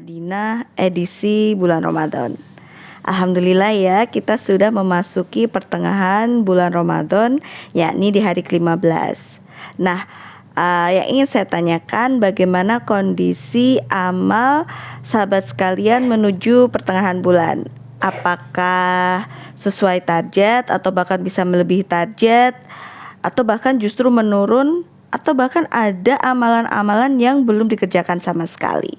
Madinah edisi bulan Ramadan. Alhamdulillah ya, kita sudah memasuki pertengahan bulan Ramadan, yakni di hari ke-15. Nah, yang ingin saya tanyakan, bagaimana kondisi amal sahabat sekalian menuju pertengahan bulan? Apakah sesuai target atau bahkan bisa melebihi target, atau bahkan justru menurun, atau bahkan ada amalan-amalan yang belum dikerjakan sama sekali?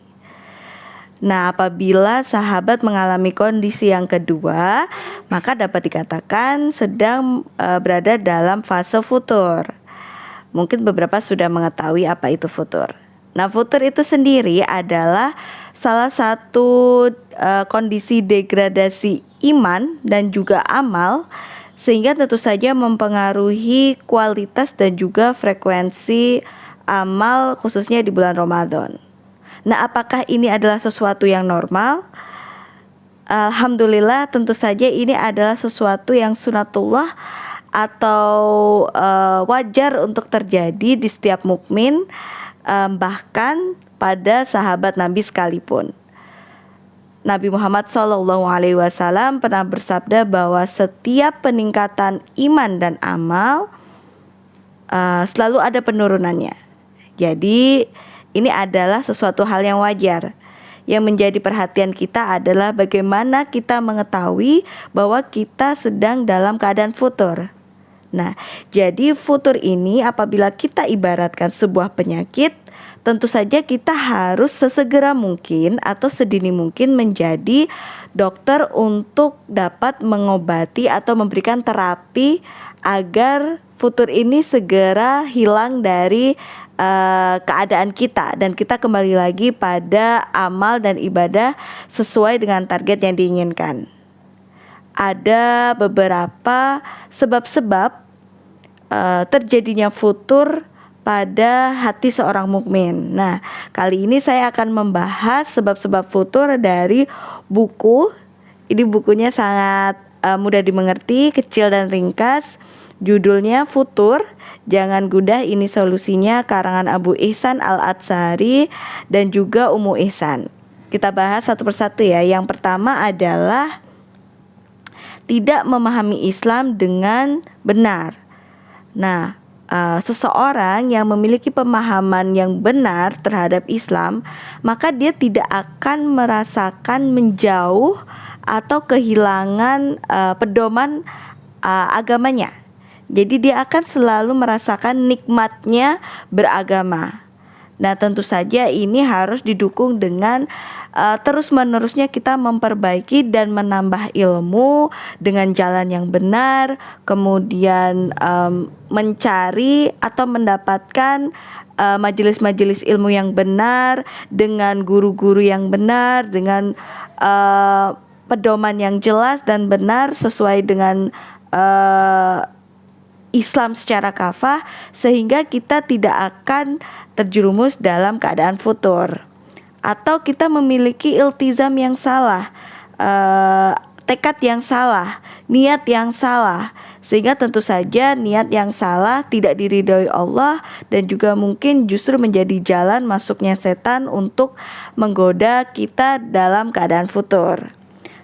Nah, apabila sahabat mengalami kondisi yang kedua, maka dapat dikatakan sedang berada dalam fase futur. Mungkin beberapa sudah mengetahui apa itu futur. Nah, futur itu sendiri adalah salah satu kondisi degradasi iman dan juga amal, sehingga tentu saja mempengaruhi kualitas dan juga frekuensi amal khususnya di bulan Ramadan. Nah, apakah ini adalah sesuatu yang normal? Alhamdulillah, tentu saja ini adalah sesuatu yang sunatullah atau wajar untuk terjadi di setiap mukmin, bahkan pada sahabat Nabi sekalipun. Nabi Muhammad SAW pernah bersabda bahwa setiap peningkatan iman dan amal selalu ada penurunannya. Jadi ini adalah sesuatu hal yang wajar. Yang menjadi perhatian kita adalah bagaimana kita mengetahui bahwa kita sedang dalam keadaan futur. Nah, jadi futur ini apabila kita ibaratkan sebuah penyakit, tentu saja kita harus sesegera mungkin atau sedini mungkin menjadi dokter untuk dapat mengobati atau memberikan terapi agar futur ini segera hilang dari keadaan kita dan kita kembali lagi pada amal dan ibadah sesuai dengan target yang diinginkan. Ada beberapa sebab-sebab terjadinya futur pada hati seorang mukmin. Nah, kali ini saya akan membahas sebab-sebab futur dari buku. Ini bukunya sangat mudah dimengerti, kecil dan ringkas. Judulnya Futur, Jangan Gundah Ini Solusinya, karangan Abu Ihsan Al-Atsari dan juga Ummu Ihsan. Kita bahas satu persatu ya. Yang pertama adalah tidak memahami Islam dengan benar. Nah, seseorang yang memiliki pemahaman yang benar terhadap Islam, maka dia tidak akan merasakan menjauh atau kehilangan pedoman agamanya. Jadi dia akan selalu merasakan nikmatnya beragama. Nah, tentu saja ini harus didukung dengan terus-menerusnya kita memperbaiki dan menambah ilmu dengan jalan yang benar, kemudian mencari atau mendapatkan majelis-majelis ilmu yang benar, dengan guru-guru yang benar, dengan pedoman yang jelas dan benar sesuai dengan Islam secara kafah, sehingga kita tidak akan terjerumus dalam keadaan futur. Atau kita memiliki iltizam yang salah, tekad yang salah, niat yang salah, sehingga tentu saja niat yang salah tidak diridhoi Allah dan juga mungkin justru menjadi jalan masuknya setan untuk menggoda kita dalam keadaan futur.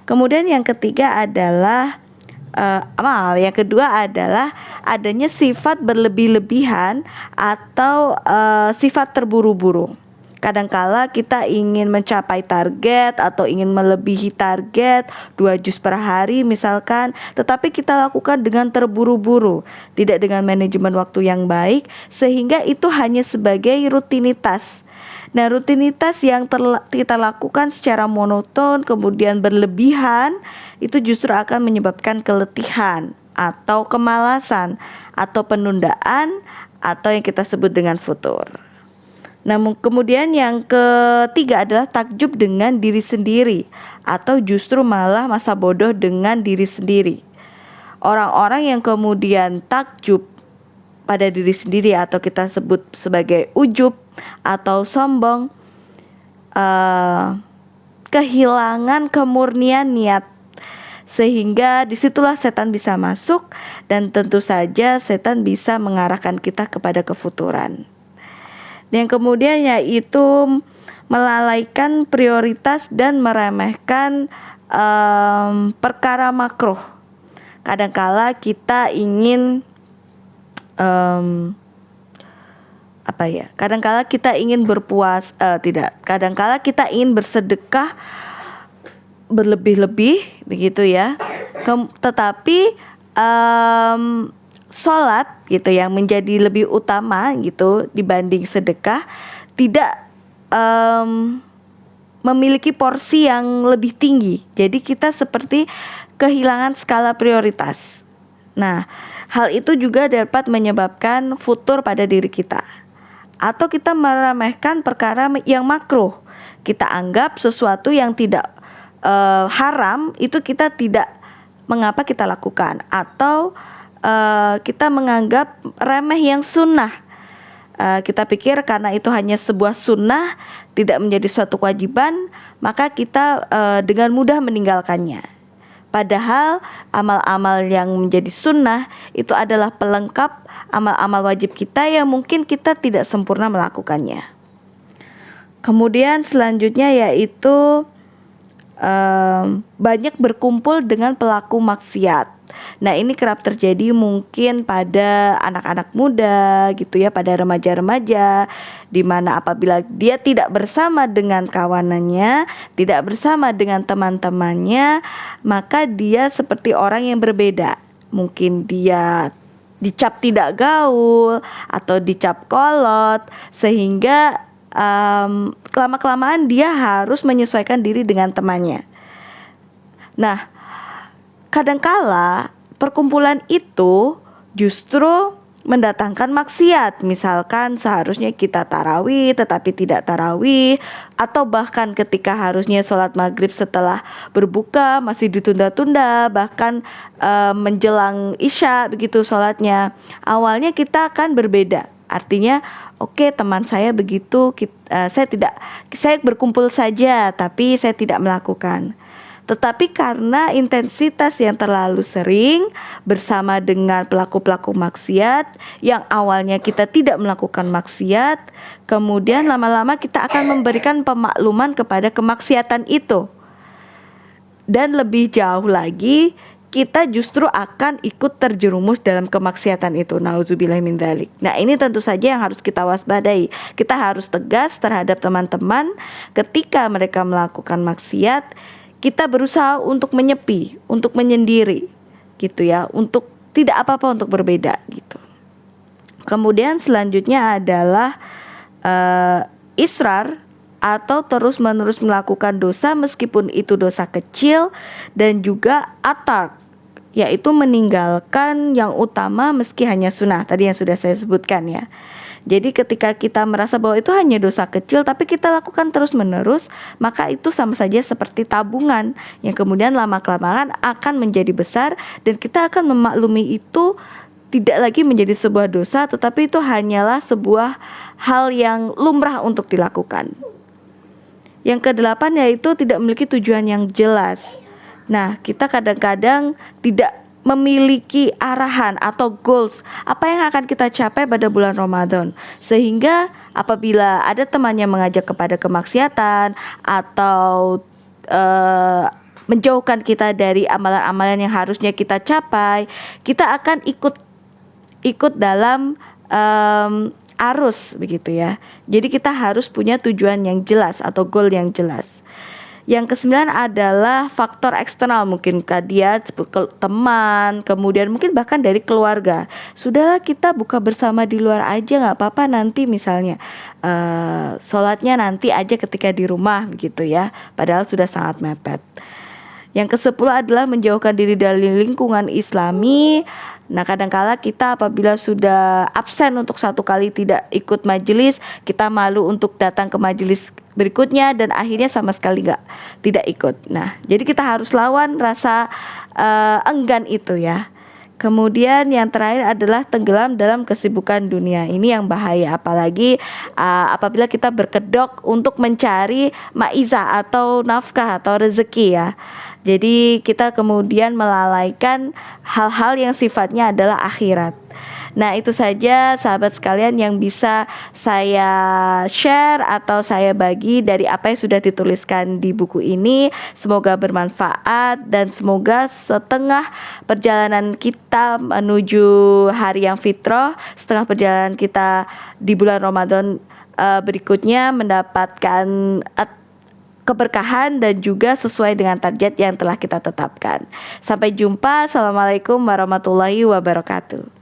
Kemudian yang ketiga adalah yang kedua adalah adanya sifat berlebih-lebihan atau sifat terburu-buru. Kadangkala kita ingin mencapai target atau ingin melebihi target 2 juz per hari misalkan, tetapi kita lakukan dengan terburu-buru, tidak dengan manajemen waktu yang baik, sehingga itu hanya sebagai rutinitas. Nah, rutinitas yang kita lakukan secara monoton kemudian berlebihan, itu justru akan menyebabkan keletihan atau kemalasan atau penundaan atau yang kita sebut dengan futur. Nah, kemudian yang ketiga adalah takjub dengan diri sendiri atau justru malah masa bodoh dengan diri sendiri. Orang-orang yang kemudian takjub pada diri sendiri atau kita sebut sebagai ujub atau sombong, kehilangan kemurnian niat, sehingga disitulah setan bisa masuk dan tentu saja setan bisa mengarahkan kita kepada kefuturan. Yang kemudian yaitu melalaikan prioritas dan meremehkan perkara makruh. Kadangkala kita ingin kadangkala kita ingin kadangkala kita ingin bersedekah berlebih-lebih begitu ya. Tetapi sholat gitu yang menjadi lebih utama gitu dibanding sedekah tidak memiliki porsi yang lebih tinggi. Jadi kita seperti kehilangan skala prioritas. Nah, hal itu juga dapat menyebabkan futur pada diri kita. Atau kita meremehkan perkara yang makruh. Kita anggap sesuatu yang tidak haram itu kita tidak mengapa kita lakukan. Atau kita menganggap remeh yang sunnah. Kita pikir karena itu hanya sebuah sunnah, tidak menjadi suatu kewajiban, maka kita dengan mudah meninggalkannya. Padahal amal-amal yang menjadi sunnah itu adalah pelengkap amal-amal wajib kita yang mungkin kita tidak sempurna melakukannya. Kemudian selanjutnya yaitu banyak berkumpul dengan pelaku maksiat. Nah, ini kerap terjadi mungkin pada anak-anak muda gitu ya, pada remaja-remaja, di mana apabila dia tidak bersama dengan kawanannya, tidak bersama dengan teman-temannya, maka dia seperti orang yang berbeda. Mungkin dia dicap tidak gaul atau dicap kolot, sehingga lama-kelamaan dia harus menyesuaikan diri dengan temannya. Nah, kadangkala perkumpulan itu justru mendatangkan maksiat. Misalkan seharusnya kita tarawih tetapi tidak tarawih, atau bahkan ketika harusnya sholat maghrib setelah berbuka masih ditunda-tunda, bahkan menjelang isya begitu sholatnya. Awalnya kita akan berbeda. Artinya oke, teman saya begitu, saya berkumpul saja tapi saya tidak melakukan. Tetapi karena intensitas yang terlalu sering bersama dengan pelaku-pelaku maksiat yang awalnya kita tidak melakukan maksiat, kemudian lama-lama kita akan memberikan pemakluman kepada kemaksiatan itu. Dan lebih jauh lagi, kita justru akan ikut terjerumus dalam kemaksiatan itu. Nauzubillah min dzalik. Nah, ini tentu saja yang harus kita waspadai. Kita harus tegas terhadap teman-teman ketika mereka melakukan maksiat. Kita berusaha untuk menyepi, untuk menyendiri gitu ya, untuk tidak apa-apa, untuk berbeda gitu. Kemudian selanjutnya adalah israr atau terus-menerus melakukan dosa meskipun itu dosa kecil, dan juga atar, yaitu meninggalkan yang utama meski hanya sunnah, tadi yang sudah saya sebutkan ya. Jadi ketika kita merasa bahwa itu hanya dosa kecil tapi kita lakukan terus-menerus, maka itu sama saja seperti tabungan yang kemudian lama-kelamaan akan menjadi besar, dan kita akan memaklumi itu tidak lagi menjadi sebuah dosa, tetapi itu hanyalah sebuah hal yang lumrah untuk dilakukan. Yang kedelapan yaitu tidak memiliki tujuan yang jelas. Nah, kita kadang-kadang tidak memiliki arahan atau goals apa yang akan kita capai pada bulan Ramadan, sehingga apabila ada temannya mengajak kepada kemaksiatan atau menjauhkan kita dari amalan-amalan yang harusnya kita capai, kita akan ikut dalam arus begitu ya. Jadi kita harus punya tujuan yang jelas atau goal yang jelas. Yang kesembilan adalah faktor eksternal, mungkin dia teman, kemudian mungkin bahkan dari keluarga. Sudahlah, kita buka bersama di luar aja, nggak apa-apa, nanti misalnya sholatnya nanti aja ketika di rumah begitu ya. Padahal sudah sangat mepet. Yang kesepuluh adalah menjauhkan diri dari lingkungan Islami. Nah, kadangkala kita apabila sudah absen untuk satu kali tidak ikut majelis, kita malu untuk datang ke majelis berikutnya dan akhirnya sama sekali tidak ikut. Nah, jadi kita harus lawan rasa enggan itu ya. Kemudian yang terakhir adalah tenggelam dalam kesibukan dunia. Ini yang bahaya, apalagi apabila kita berkedok untuk mencari maizah atau nafkah atau rezeki ya. Jadi kita kemudian melalaikan hal-hal yang sifatnya adalah akhirat. Nah, itu saja sahabat sekalian yang bisa saya share atau saya bagi dari apa yang sudah dituliskan di buku ini. Semoga bermanfaat dan semoga setengah perjalanan kita menuju hari yang fitrah, setengah perjalanan kita di bulan Ramadan berikutnya mendapatkan keberkahan dan juga sesuai dengan target yang telah kita tetapkan. Sampai jumpa. Assalamualaikum warahmatullahi wabarakatuh.